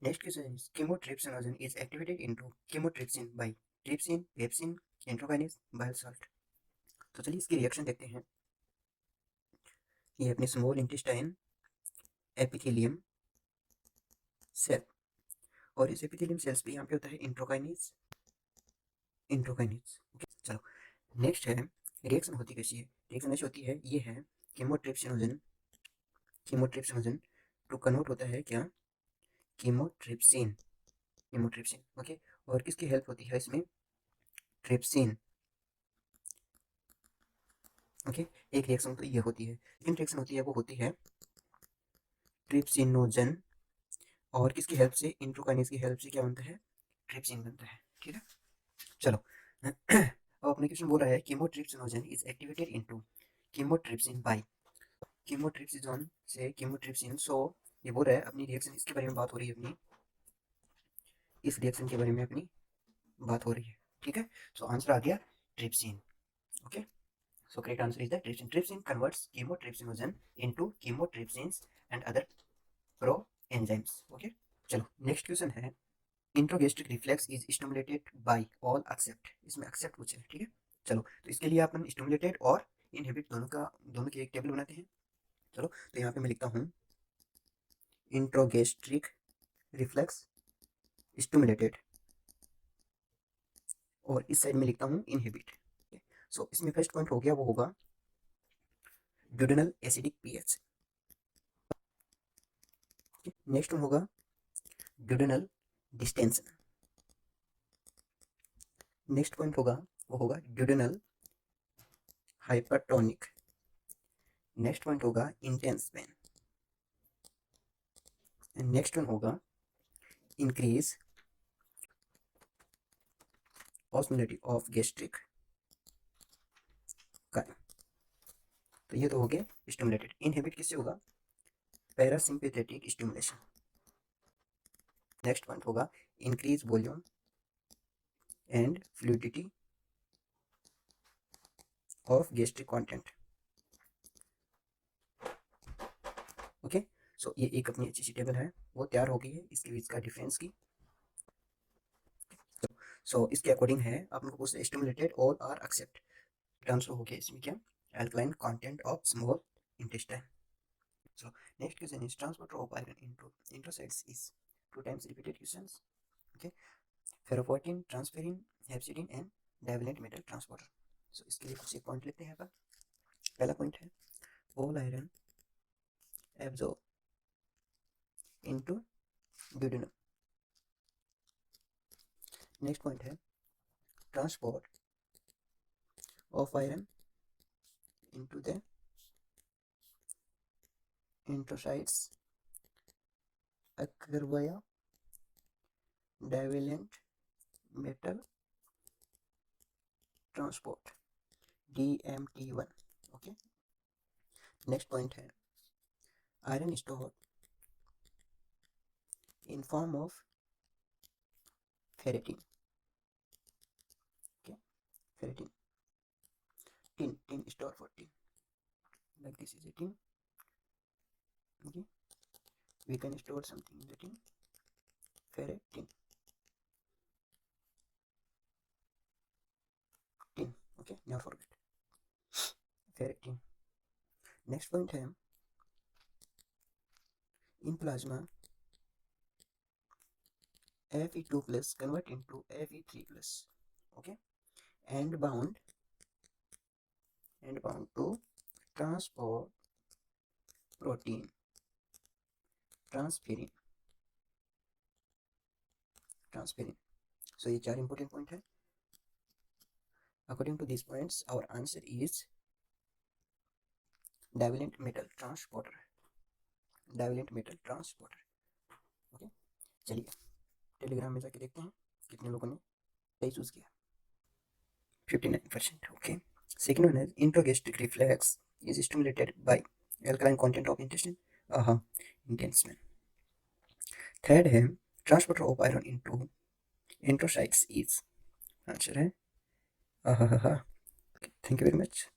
Next question is chymotrypsinogen is activated into chymotrypsin by trypsin, pepsin, enterokinase, bile salt. तो चलिए इसकी reaction देखते हैं। ये अपने स्मॉल इंटेस्टाइन एपिथेलियम सेल, और इस एपिथेलियम सेल्स पे यहाँ पे होता है इंट्रोकाइनेज। ओके, चलो नेक्स्ट है रिएक्शन होती कैसी है। रिएक्शन ऐसी होती है, ये है कीमोट्रिप्सिनोजन टू कन्वर्ट होता है क्या, कीमोट्रिप्सिन। ओके, और किसकी हेल्प होती है इसमें, ट्रिप्सिन। ओके, एक रिएक्शन तो ये होती है। सेकंड रिएक्शन होती है वो होती है ट्रिप्सिनोजन, और किसकी हेल्प से, इंट्रोकाइनेज की हेल्प से क्या बनता है, ट्रिप्सिन बनता है। ठीक है, चलो अब अपने क्वेश्चन बोल रहा है chymotrypsinogen is activated into chymotrypsin by, chymotrypsinogen से कीमोट्रिप्सिन। सो ये बोल रहा है अपनी रिएक्शन, इसके बारे में बात हो रही है अपनी, इस रिएक्शन के बारे में अपनी बात हो रही है। ठीक है, सो आंसर आ गया trypsin. Okay, so correct answer is that trypsin. Trypsin converts chymotrypsinogen into chymotrypsins and other pro-enzymes. Okay, चलो नेक्स्ट क्वेश्चन है intragastric reflex is stimulated by all except. इसमें एक्सेप्ट पूछे, ठीक है। चलो तो इसके लिए अपन स्टिमुलेटेड और इनहिबिट दोनों की एक टेबल बनाते हैं। चलो तो यहाँ पे मैं लिखता हूँ इंट्रोगेस्ट्रिक रिफ्लेक्स स्टिमुलेटेड, और इस साइड में लिखता हूँ इनहिबिट। सो इसमें फर्स्ट पॉइंट हो गया, वो होगा duodenal acidic pH. Next one होगा ड्यूडेनल डिस्टेंशन। नेक्स्ट पॉइंट होगा वो होगा ड्यूडेनल हाइपरटोनिक। नेक्स्ट पॉइंट होगा intense pain. And next one होगा increase osmolality of gastric chyme. तो ये तो हो गया स्टिमुलेटेड। इनहिबिट किससे होगा, पैरासिम्पैथेटिक स्टिमुलेशन। नेक्स्ट पॉइंट होगा increase volume and fluidity of gastric content. Okay, so ये एक अपनी अच्छी सी टेबल है, वो तैयार हो गई है इसके बीच का डिफरेंस की। सो इसके अकॉर्डिंग है आप लोगों को स्टिमुलेटेड और आर एक्सेप्ट ट्रांसफर हो गया इसमें क्या, alkaline content of small intestine. So next question is transporter of iron into enterocytes is 2 times repeated questions. Okay, ferroportin, transferrin, hepcidin and divalent metal transporter. So इसके लिए कुछ एक point लेते हैं अपन। पहला पॉइंट है all iron absorb into duodenum. Next point है transport of iron into the enterocytes occur via divalent metal transport DMT1. Okay, next point है iron store in form of ferritin. Okay, ferritin, tin store for tin, like this is a tin. Okay, we can store something in the tin, ferritin, tin. Okay, never forget ferritin. Next point है in plasma Fe2 plus convert into Fe3 plus. Okay, and bound to transport protein transferrin. So ये 4 important point है। According to these points, our answer is divalent metal transporter. Okay, चलिए Telegram में जाके देखते हैं कितने लोगों ने सही चूज किया। 59%. ओके, सेकंड वन है intragastric reflex is stimulated by alkaline content of intestine. Intense में। थर्ड है transporter of iron into enterocytes is, answer है थैंक यू वेरी मच।